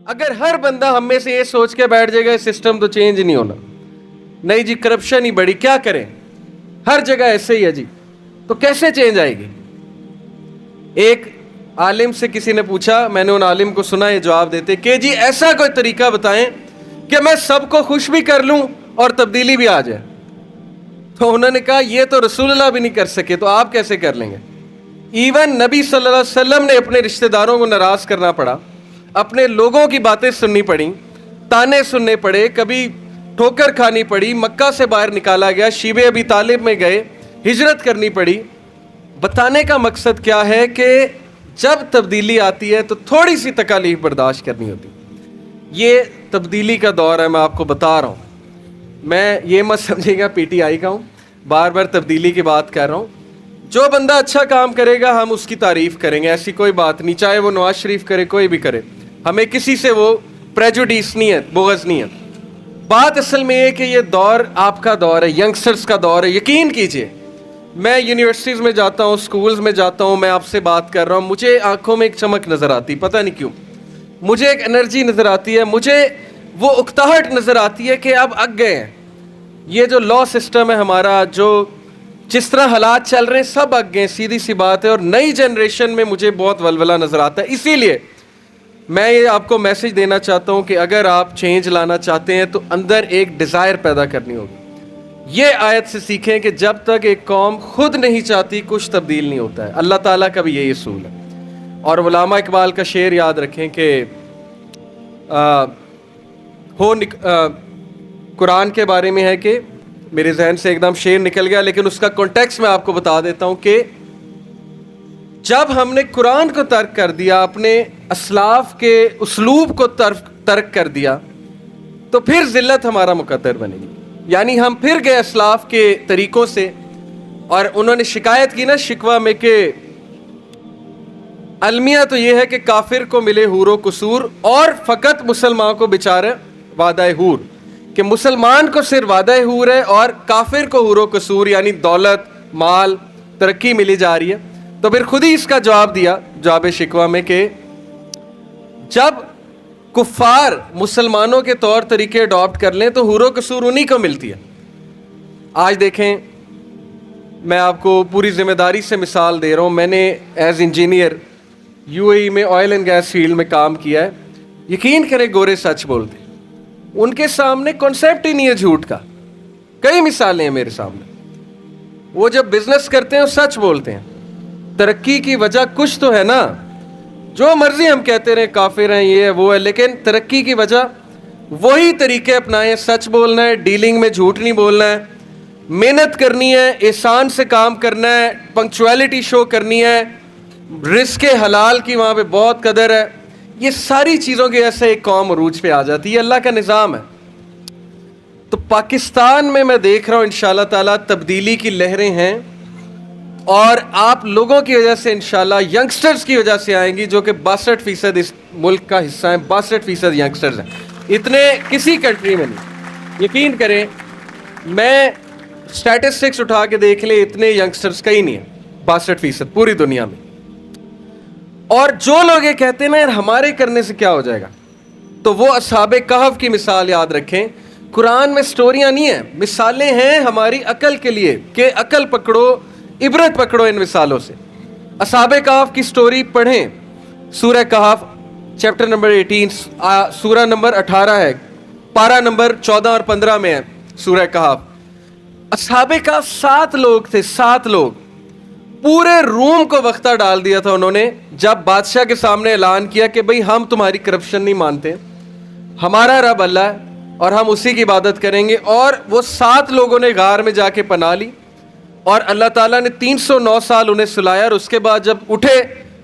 اگر ہر بندہ ہم میں سے یہ سوچ کے بیٹھ جائے گا سسٹم تو چینج نہیں ہونا, نہیں جی کرپشن ہی بڑی, کیا کریں, ہر جگہ ایسے ہی ہے جی, تو کیسے چینج آئے گی؟ ایک عالم سے کسی نے پوچھا, میں نے ان عالم کو سنا یہ جواب دیتے کہ جی ایسا کوئی طریقہ بتائیں کہ میں سب کو خوش بھی کر لوں اور تبدیلی بھی آ جائے. تو انہوں نے کہا یہ تو رسول اللہ بھی نہیں کر سکے, تو آپ کیسے کر لیں گے؟ ایون نبی صلی اللہ علیہ وسلم نے اپنے رشتہ داروں کو ناراض کرنا پڑا, اپنے لوگوں کی باتیں سننی پڑیں, تانے سننے پڑے, کبھی ٹھوکر کھانی پڑی, مکہ سے باہر نکالا گیا, شیب ابی طالب میں گئے, ہجرت کرنی پڑی. بتانے کا مقصد کیا ہے کہ جب تبدیلی آتی ہے تو تھوڑی سی تکالیف برداشت کرنی ہوتی. یہ تبدیلی کا دور ہے, میں آپ کو بتا رہا ہوں. میں یہ مت سمجھے گا پی ٹی آئی کا ہوں, بار بار تبدیلی کی بات کر رہا ہوں. جو بندہ اچھا کام کرے گا ہم اس کی تعریف کریں گے, ایسی کوئی بات نہیں, چاہے وہ نواز شریف کرے کوئی بھی کرے, ہمیں کسی سے وہ پریجوڈیس نہیں ہے, بغض نہیں ہے. بات اصل میں یہ کہ یہ دور آپ کا دور ہے, ینگسٹرز کا دور ہے. یقین کیجئے میں یونیورسٹیز میں جاتا ہوں, سکولز میں جاتا ہوں, میں آپ سے بات کر رہا ہوں, مجھے آنکھوں میں ایک چمک نظر آتی, پتہ نہیں کیوں, مجھے ایک انرجی نظر آتی ہے, مجھے وہ اکتاہٹ نظر آتی ہے کہ اب اگ گئے ہیں. یہ جو لا سسٹم ہے ہمارا, جو جس طرح حالات چل رہے ہیں سب اگ گئے, سیدھی سی بات ہے. اور نئی جنریشن میں مجھے بہت ولولہ نظر آتا ہے. اسی لیے میں یہ آپ کو میسج دینا چاہتا ہوں کہ اگر آپ چینج لانا چاہتے ہیں تو اندر ایک ڈیزائر پیدا کرنی ہوگی. یہ آیت سے سیکھیں کہ جب تک ایک قوم خود نہیں چاہتی کچھ تبدیل نہیں ہوتا ہے. اللہ تعالیٰ کا بھی یہی اصول ہے. اور علامہ اقبال کا شعر یاد رکھیں کہ قرآن کے بارے میں ہے کہ میرے ذہن سے ایک دم شعر نکل گیا, لیکن اس کا کانٹیکسٹ میں آپ کو بتا دیتا ہوں کہ جب ہم نے قرآن کو ترک کر دیا, اپنے اسلاف کے اسلوب کو ترک کر دیا, تو پھر ذلت ہمارا مقدر بنے گی. یعنی ہم پھر گئے اسلاف کے طریقوں سے, اور انہوں نے شکایت کی نا شکوہ میں کہ المیہ تو یہ ہے کہ کافر کو ملے حور و قصور اور فقط مسلمان کو بیچارہ وعدہ حور, کہ مسلمان کو صرف وعدہ حور ہے اور کافر کو حور و قصور یعنی دولت, مال, ترقی ملی جا رہی ہے. تو پھر خود ہی اس کا جواب دیا جواب شکوہ میں کہ جب کفار مسلمانوں کے طور طریقے اڈاپٹ کر لیں تو حور و قصور انہی کو ملتی ہے. آج دیکھیں, میں آپ کو پوری ذمہ داری سے مثال دے رہا ہوں, میں نے ایز انجینئر یو اے ای میں آئل اینڈ گیس فیلڈ میں کام کیا ہے. یقین کریں گورے سچ بولتے, ان کے سامنے کانسیپٹ ہی نہیں ہے جھوٹ کا. کئی مثالیں ہیں میرے سامنے, وہ جب بزنس کرتے ہیں وہ سچ بولتے ہیں. ترقی کی وجہ کچھ تو ہے نا, جو مرضی ہم کہتے رہے کافر ہیں یہ ہے وہ ہے, لیکن ترقی کی وجہ وہی طریقے اپنائے, سچ بولنا ہے, ڈیلنگ میں جھوٹ نہیں بولنا ہے, محنت کرنی ہے, احسان سے کام کرنا ہے, پنکچویلٹی شو کرنی ہے, رزق حلال کی وہاں پہ بہت قدر ہے. یہ ساری چیزوں کی وجہ سے ایک قوم عروج پہ آ جاتی ہے. یہ اللہ کا نظام ہے. تو پاکستان میں دیکھ رہا ہوں انشاءاللہ تعالیٰ تبدیلی کی لہریں ہیں, اور آپ لوگوں کی وجہ سے انشاءاللہ ینگسٹرز کی وجہ سے آئیں گی, جو کہ 62% اس ملک کا حصہ ہیں. 62% ینگسٹرز ہیں, اتنے کسی کنٹری میں نہیں. یقین کریں, میں اسٹیٹسٹکس اٹھا کے دیکھ لیں, اتنے ینگسٹرز کہیں نہیں ہیں, 62% پوری دنیا میں. اور جو لوگ یہ کہتے ہیں نا یار ہمارے کرنے سے کیا ہو جائے گا, تو وہ اصحاب کہف کی مثال یاد رکھیں. قرآن میں سٹوریاں نہیں ہیں, مثالیں ہیں ہماری عقل کے لیے کہ عقل پکڑو, عبرت پکڑو ان مثالوں سے. اصحاب کہف کی سٹوری پڑھیں, سورہ کہف چیپٹر نمبر 18, سورہ نمبر 18 ہے, پارہ نمبر 14 اور 15 میں ہے سورہ کہف. اصحاب کہف 7 لوگ تھے, 7 لوگ. پورے روم کو وقتہ ڈال دیا تھا انہوں نے جب بادشاہ کے سامنے اعلان کیا کہ بھئی ہم تمہاری کرپشن نہیں مانتے, ہمارا رب اللہ ہے اور ہم اسی کی عبادت کریں گے. اور وہ 7 لوگوں نے غار میں جا کے پناہ لی, اور اللہ تعالیٰ نے 309 سال انہیں سلایا, اور اس کے بعد جب اٹھے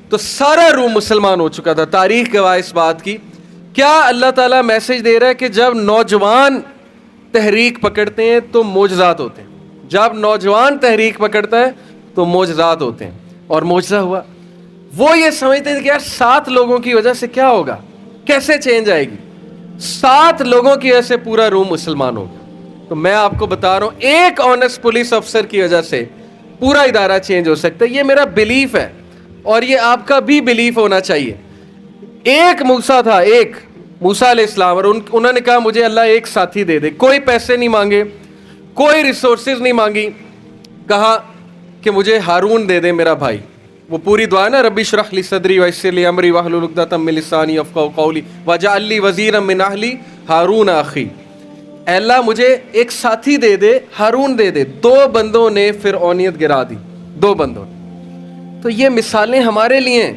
تو سارا روم مسلمان ہو چکا تھا. تاریخ گواہ اس بات کی. کیا اللہ تعالیٰ میسج دے رہا ہے کہ جب نوجوان تحریک پکڑتے ہیں تو معجزات ہوتے ہیں, جب نوجوان تحریک پکڑتا ہے تو معجزات ہوتے ہیں. اور معجزہ ہوا. وہ یہ سمجھتے ہیں کہ یار 7 لوگوں کی وجہ سے کیا ہوگا, کیسے چینج آئے گی. 7 لوگوں کی وجہ سے پورا روم مسلمان ہوگا. تو میں آپ کو بتا رہا ہوں ایک آنیسٹ پولیس افسر کی وجہ سے پورا ادارہ چینج ہو سکتا ہے. یہ میرا بلیف ہے, اور یہ آپ کا بھی بلیف ہونا چاہیے. ایک موسیٰ تھا, ایک موسیٰ علیہ السلام، اور انہوں نے کہا مجھے اللہ ایک ساتھی دے دے، کوئی پیسے نہیں مانگے، کوئی ریسورسز نہیں مانگی، کہا کہ مجھے ہارون دے دے میرا بھائی. وہ پوری دعا نا، ربی اشرح لی صدری ویسر لی امری واحلل عقدۃ من لسانی یفقہوا قولی واجعل لی وزیرا من اہلی ہارون اخی. اے اللہ مجھے ایک ساتھی دے دے، ہارون دے دے. 2 بندوں نے فرعونیت گرا دی، 2 بندوں نے. تو یہ مثالیں ہمارے لیے ہیں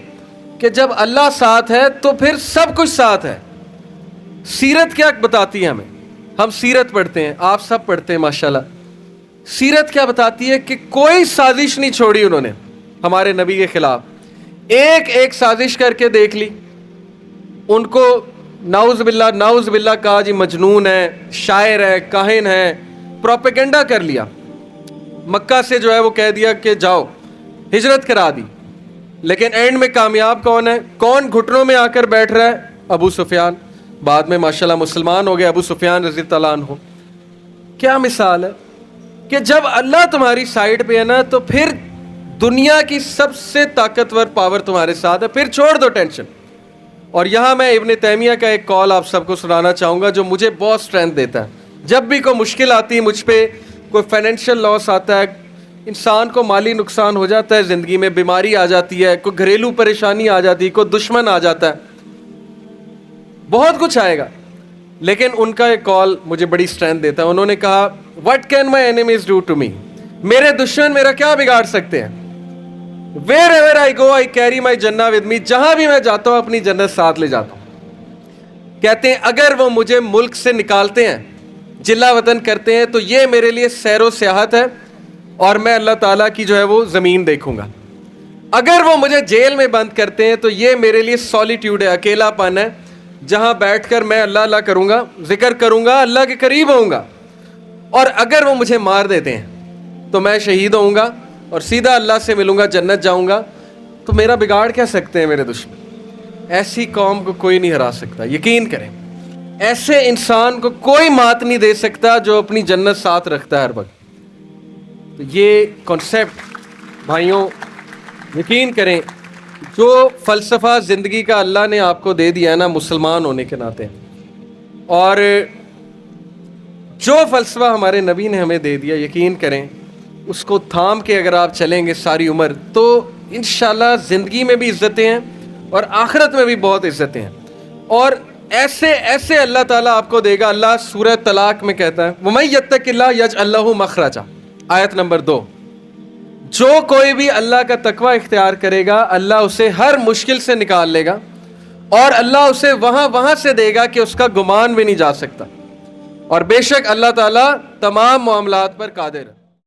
کہ جب اللہ ساتھ ہے تو پھر سب کچھ ساتھ ہے. سیرت کیا بتاتی ہے ہمیں؟ ہم سیرت پڑھتے ہیں، آپ سب پڑھتے ہیں ماشاءاللہ. سیرت کیا بتاتی ہے کہ کوئی سازش نہیں چھوڑی انہوں نے ہمارے نبی کے خلاف. ایک سازش کر کے دیکھ لی. ان کو نعوذ باللہ کہا جی مجنون ہے، شاعر ہے، کاہن ہے، پروپیگنڈا کر لیا. مکہ سے جو ہے وہ کہہ دیا کہ جاؤ، ہجرت کرا دی. لیکن اینڈ میں کامیاب کون ہے؟ کون گھٹنوں میں آ کر بیٹھ رہا ہے؟ ابو سفیان. بعد میں ماشاءاللہ مسلمان ہو گئے ابو سفیان رضی اللہ عنہ. کیا مثال ہے کہ جب اللہ تمہاری سائیڈ پہ ہے نا تو پھر دنیا کی سب سے طاقتور پاور تمہارے ساتھ ہے، پھر چھوڑ دو ٹینشن. اور یہاں میں ابن تیمیہ کا ایک کال آپ سب کو سنانا چاہوں گا جو مجھے بہت اسٹرینتھ دیتا ہے. جب بھی کوئی مشکل آتی ہے مجھ پہ، کوئی فائنینشیل لاس آتا ہے، انسان کو مالی نقصان ہو جاتا ہے، زندگی میں بیماری آ جاتی ہے، کوئی گھریلو پریشانی آ جاتی ہے، کوئی دشمن آ جاتا ہے، بہت کچھ آئے گا، لیکن ان کا ایک کال مجھے بڑی اسٹرینتھ دیتا ہے. انہوں نے کہا what can my enemies do to me, میرے دشمن میرا کیا بگاڑ سکتے ہیں؟ Wherever I go I carry my جنہ ود می، جہاں بھی میں جاتا ہوں اپنی جنت ساتھ لے جاتا ہوں. کہتے ہیں اگر وہ مجھے ملک سے نکالتے ہیں، جلا وطن کرتے ہیں، تو یہ میرے لیے سیر و سیاحت ہے اور میں اللہ تعالیٰ کی جو ہے وہ زمین دیکھوں گا. اگر وہ مجھے جیل میں بند کرتے ہیں تو یہ میرے لیے سولیٹیوڈ ہے، اکیلا پن ہے، جہاں بیٹھ کر میں اللہ اللہ کروں گا، ذکر کروں گا، اللہ کے قریب ہوں گا. اور اگر وہ مجھے مار دیتے ہیں تو میں شہید ہوں گا اور سیدھا اللہ سے ملوں گا، جنت جاؤں گا. تو میرا بگاڑ کیا سکتے ہیں میرے دشمن؟ ایسی قوم کو کوئی نہیں ہرا سکتا، یقین کریں. ایسے انسان کو کوئی مات نہیں دے سکتا جو اپنی جنت ساتھ رکھتا ہے ہر وقت. تو یہ کانسیپٹ بھائیوں یقین کریں، جو فلسفہ زندگی کا اللہ نے آپ کو دے دیا ہے نا مسلمان ہونے کے ناطے، اور جو فلسفہ ہمارے نبی نے ہمیں دے دیا، یقین کریں اس کو تھام کے اگر آپ چلیں گے ساری عمر تو انشاءاللہ زندگی میں بھی عزتیں ہیں اور آخرت میں بھی بہت عزتیں ہیں. اور ایسے ایسے اللہ تعالیٰ آپ کو دے گا. اللہ سورہ طلاق میں کہتا ہے وَمَن يَتَّقِ اللَّهَ يَجْعَل لَّهُ مَخْرَجًا، آیت نمبر 2. جو کوئی بھی اللہ کا تقوی اختیار کرے گا اللہ اسے ہر مشکل سے نکال لے گا، اور اللہ اسے وہاں سے دے گا کہ اس کا گمان بھی نہیں جا سکتا. اور بے شک اللہ تعالیٰ تمام معاملات پر قادر ہے.